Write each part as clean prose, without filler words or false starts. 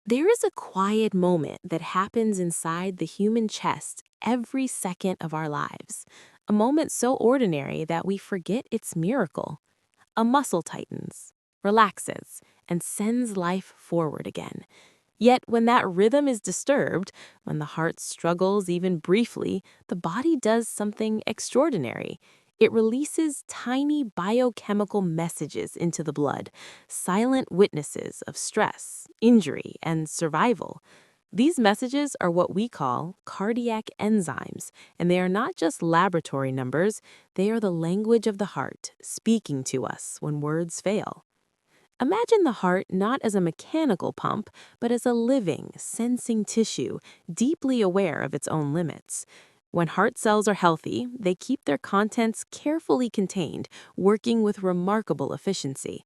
There is a quiet moment that happens inside the human chest every second of our lives, a moment so ordinary that we forget its miracle. A muscle tightens, relaxes, and sends life forward again. Yet, when that rhythm is disturbed, when the heart struggles even briefly, the body does something extraordinary. It releases tiny biochemical messages into the blood, silent witnesses of stress, injury, and survival. These messages are what we call cardiac enzymes, and they are not just laboratory numbers, they are the language of the heart speaking to us when words fail. Imagine the heart not as a mechanical pump, but as a living, sensing tissue, deeply aware of its own limits. When heart cells are healthy, they keep their contents carefully contained, working with remarkable efficiency.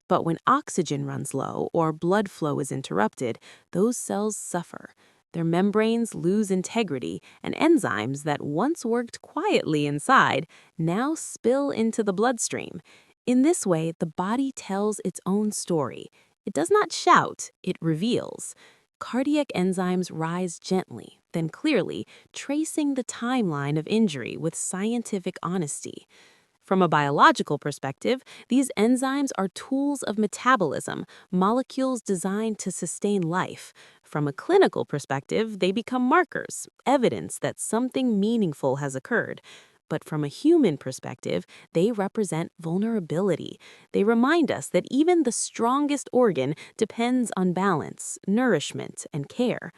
But when oxygen runs low or blood flow is interrupted, those cells suffer. Their membranes lose integrity, and enzymes that once worked quietly inside now spill into the bloodstream. In this way, the body tells its own story. It does not shout, it reveals. Cardiac enzymes rise gently, then clearly, tracing the timeline of injury with scientific honesty. From a biological perspective, these enzymes are tools of metabolism, molecules designed to sustain life. From a clinical perspective, they become markers, evidence that something meaningful has occurred. But from a human perspective, they represent vulnerability. They remind us that even the strongest organ depends on balance, nourishment, and care.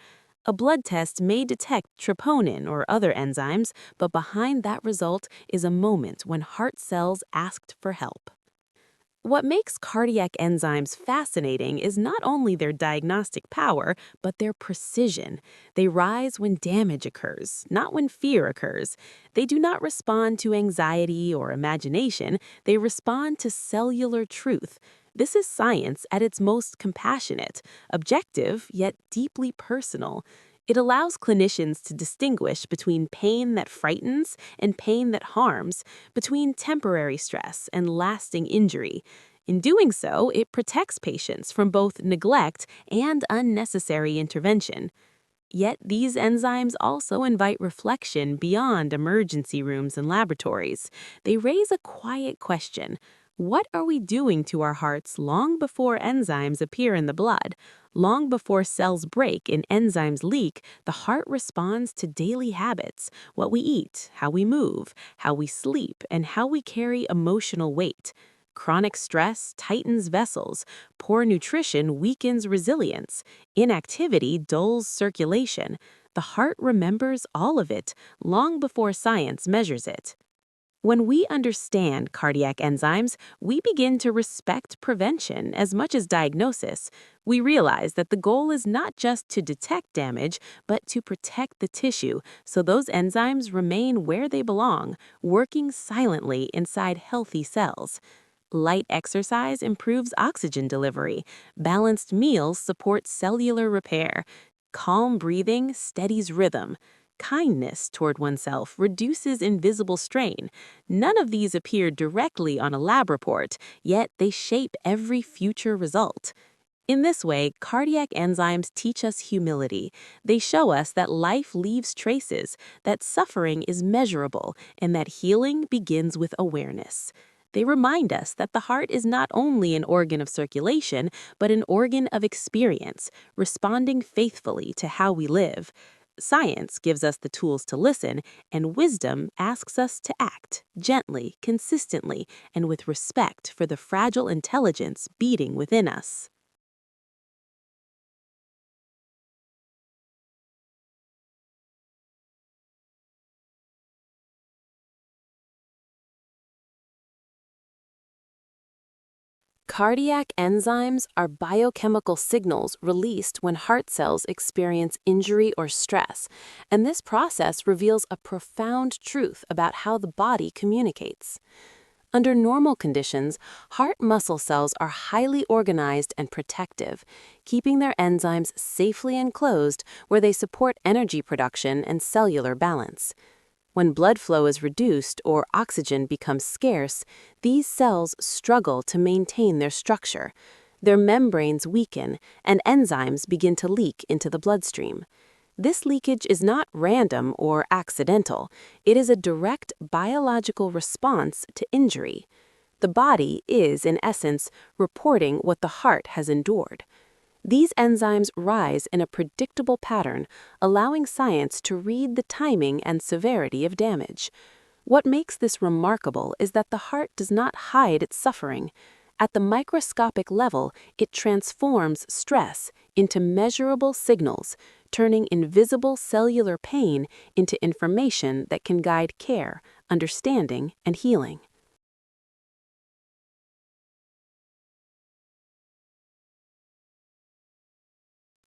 A blood test may detect troponin or other enzymes, but behind that result is a moment when heart cells asked for help. What makes cardiac enzymes fascinating is not only their diagnostic power, but their precision. They rise when damage occurs, not when fear occurs. They do not respond to anxiety or imagination, they respond to cellular truth. This is science at its most compassionate, objective, yet deeply personal. It allows clinicians to distinguish between pain that frightens and pain that harms, between temporary stress and lasting injury. In doing so, it protects patients from both neglect and unnecessary intervention. Yet these enzymes also invite reflection beyond emergency rooms and laboratories. They raise a quiet question. What are we doing to our hearts long before enzymes appear in the blood? Long before cells break and enzymes leak, the heart responds to daily habits, what we eat, how we move, how we sleep, and how we carry emotional weight. Chronic stress tightens vessels, poor nutrition weakens resilience, inactivity dulls circulation. The heart remembers all of it long before science measures it. When we understand cardiac enzymes, we begin to respect prevention as much as diagnosis. We realize that the goal is not just to detect damage, but to protect the tissue so those enzymes remain where they belong, working silently inside healthy cells. Light exercise improves oxygen delivery. Balanced meals support cellular repair. Calm breathing steadies rhythm. Kindness toward oneself reduces invisible strain. None of these appear directly on a lab report, yet they shape every future result. In this way, cardiac enzymes teach us humility. They show us that life leaves traces, that suffering is measurable, and that healing begins with awareness. They remind us that the heart is not only an organ of circulation, but an organ of experience, responding faithfully to how we live. Science gives us the tools to listen, and wisdom asks us to act gently, consistently, and with respect for the fragile intelligence beating within us. Cardiac enzymes are biochemical signals released when heart cells experience injury or stress, and this process reveals a profound truth about how the body communicates. Under normal conditions, heart muscle cells are highly organized and protective, keeping their enzymes safely enclosed where they support energy production and cellular balance. When blood flow is reduced or oxygen becomes scarce, these cells struggle to maintain their structure. their membranes weaken, and enzymes begin to leak into the bloodstream. This leakage is not random or accidental. It is a direct biological response to injury. The body is, in essence, reporting what the heart has endured. These enzymes rise in a predictable pattern, allowing science to read the timing and severity of damage. What makes this remarkable is that the heart does not hide its suffering. At the microscopic level, it transforms stress into measurable signals, turning invisible cellular pain into information that can guide care, understanding, and healing.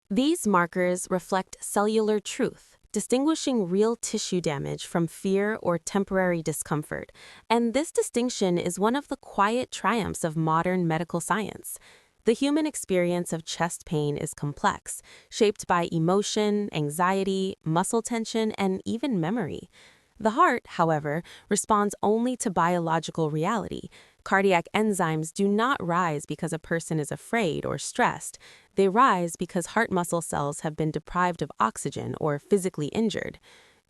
These markers reflect cellular truth, distinguishing real tissue damage from fear or temporary discomfort. And this distinction is one of the quiet triumphs of modern medical science. The human experience of chest pain is complex, shaped by emotion, anxiety, muscle tension, and even memory. The heart, however, responds only to biological reality. Cardiac enzymes do not rise because a person is afraid or stressed. They rise because heart muscle cells have been deprived of oxygen or physically injured.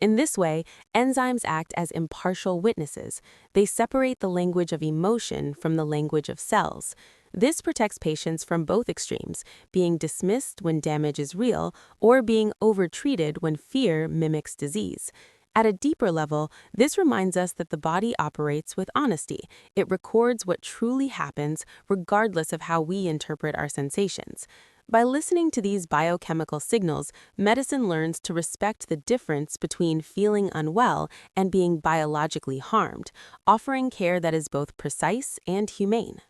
In this way, enzymes act as impartial witnesses. They separate the language of emotion from the language of cells. This protects patients from both extremes, being dismissed when damage is real or being overtreated when fear mimics disease. At a deeper level, this reminds us that the body operates with honesty. It records what truly happens, regardless of how we interpret our sensations. By listening to these biochemical signals, medicine learns to respect the difference between feeling unwell and being biologically harmed, offering care that is both precise and humane.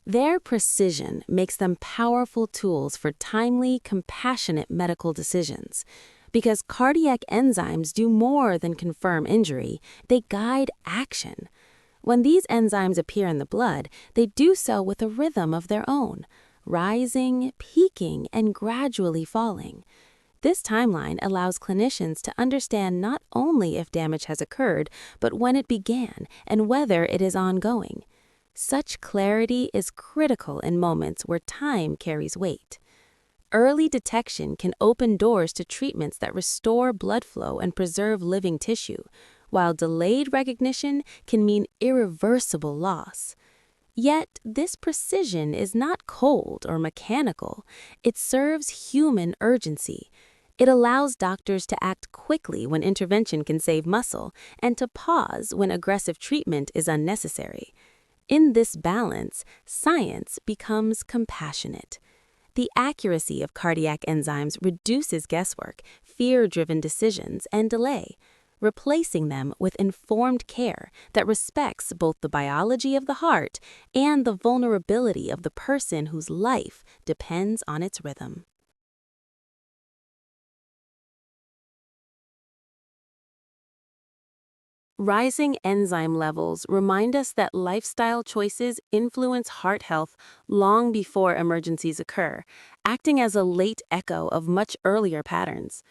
Their precision makes them powerful tools for timely, compassionate medical decisions. Because cardiac enzymes do more than confirm injury, they guide action. When these enzymes appear in the blood, they do so with a rhythm of their own, rising, peaking, and gradually falling. This timeline allows clinicians to understand not only if damage has occurred, but when it began and whether it is ongoing. Such clarity is critical in moments where time carries weight. Early detection can open doors to treatments that restore blood flow and preserve living tissue, while delayed recognition can mean irreversible loss. Yet, this precision is not cold or mechanical. It serves human urgency. It allows doctors to act quickly when intervention can save muscle and to pause when aggressive treatment is unnecessary. In this balance, science becomes compassionate. The accuracy of cardiac enzymes reduces guesswork, fear-driven decisions, and delay, replacing them with informed care that respects both the biology of the heart and the vulnerability of the person whose life depends on its rhythm. Rising enzyme levels remind us that lifestyle choices influence heart health long before emergencies occur, acting as a late echo of much earlier patterns.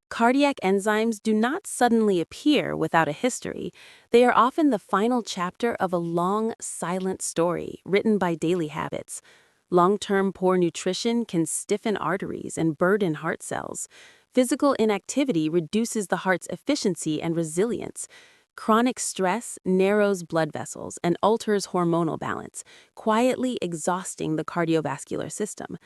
Cardiac enzymes do not suddenly appear without a history. They are often the final chapter of a long, silent story written by daily habits. Long-term poor nutrition can stiffen arteries and burden heart cells. Physical inactivity reduces the heart's efficiency and resilience. Chronic stress narrows blood vessels and alters hormonal balance, quietly exhausting the cardiovascular system.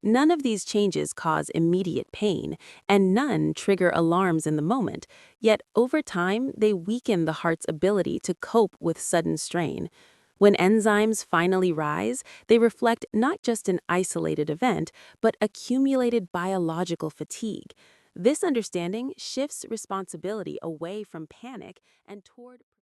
None of these changes cause immediate pain, and none trigger alarms in the moment, yet over time they weaken the heart's ability to cope with sudden strain. When enzymes finally rise, they reflect not just an isolated event, but accumulated biological fatigue. This understanding shifts responsibility away from panic and toward